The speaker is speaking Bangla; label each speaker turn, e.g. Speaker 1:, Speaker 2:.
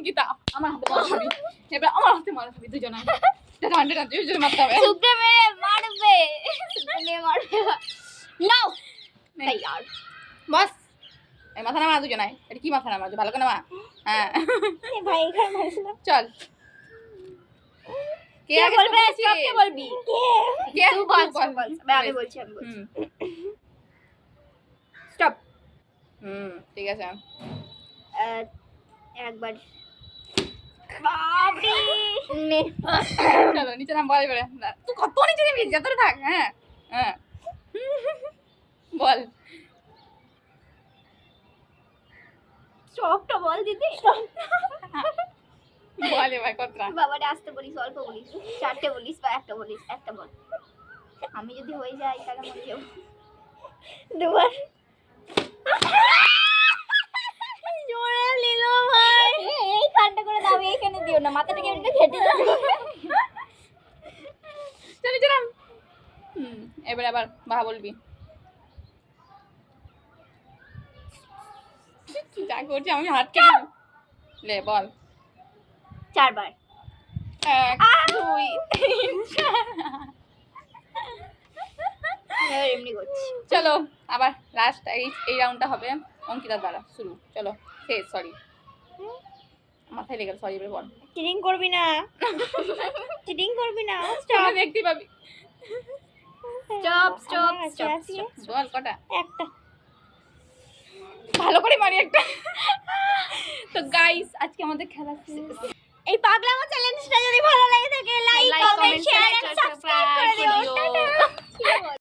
Speaker 1: অঙ্কিতা আমার হাতে মার খাবি, এবার আমার হাতে মার খাবি দুজনে। দুজন মারতে হবে।
Speaker 2: সুপ্রে মেরে মারবে, সুপ্রে মেরে মারবে। নাও তাই আর
Speaker 1: বস এই মাথা নামা দুজনে। এটা কি মাথা নামা? ভালো করে নামা। হ্যাঁ
Speaker 2: ভাই এখানে মারিস না।
Speaker 1: চল। কে আগে
Speaker 2: বলবে?
Speaker 1: বলছি?
Speaker 2: সব কে বলবি?
Speaker 1: কে?
Speaker 2: তুই বল, তুই বল। আমি আগে বলছি, আমি বলছি। স্টপ।
Speaker 1: ঠিক আছে।
Speaker 2: একবার বাবি নে।
Speaker 1: চলো নিচে নাম বল এবারে। তুই কত নিচে নেমে যতটা থাক। হ্যাঁ হ্যাঁ বল।
Speaker 2: স্টপটা বল দিদি।
Speaker 1: বল এবার কতটা।
Speaker 2: বাবারে আসতে বলিস, অল্প বলিস, 4টে বলিস বা একটা বলিস, একটা বল। আমি যদি হয়ে যাই তাহলে মরে যাবো। দুবার জোরে নিল ভাই। এই কান্ড করে দাও, এইখানে দিও না, মাথাটাকে একটু ঘেটে দাও।
Speaker 1: চল নিচে নাম। এবারে আবার বাহ বলবি। যা করছি আমি হাত কেটে লে বল।
Speaker 2: 4 বার।
Speaker 1: 1 2 3 4।
Speaker 2: এবার এমনি করছি।
Speaker 1: চলো আবার লাস্ট এই রাউন্ডটা হবে অঙ্কিতার দ্বারা শুরু। চলো শেষ। সরি মাথায় লেগে সরি এবারে বল।
Speaker 2: চিটিং করবি না, চিটিং করবি না।
Speaker 1: স্টপ দেখতে পাবি।
Speaker 2: Stop stop stop.
Speaker 1: বল কটা?
Speaker 2: একটা।
Speaker 1: ভালো করে মারি একটা। তো গাইস আজকে আমাদের খেলা শেষ।
Speaker 2: এই পাগলামো চ্যালেঞ্জটা যদি ভালো লাগে থাকে like comment share and subscribe করে দিও। টাটা।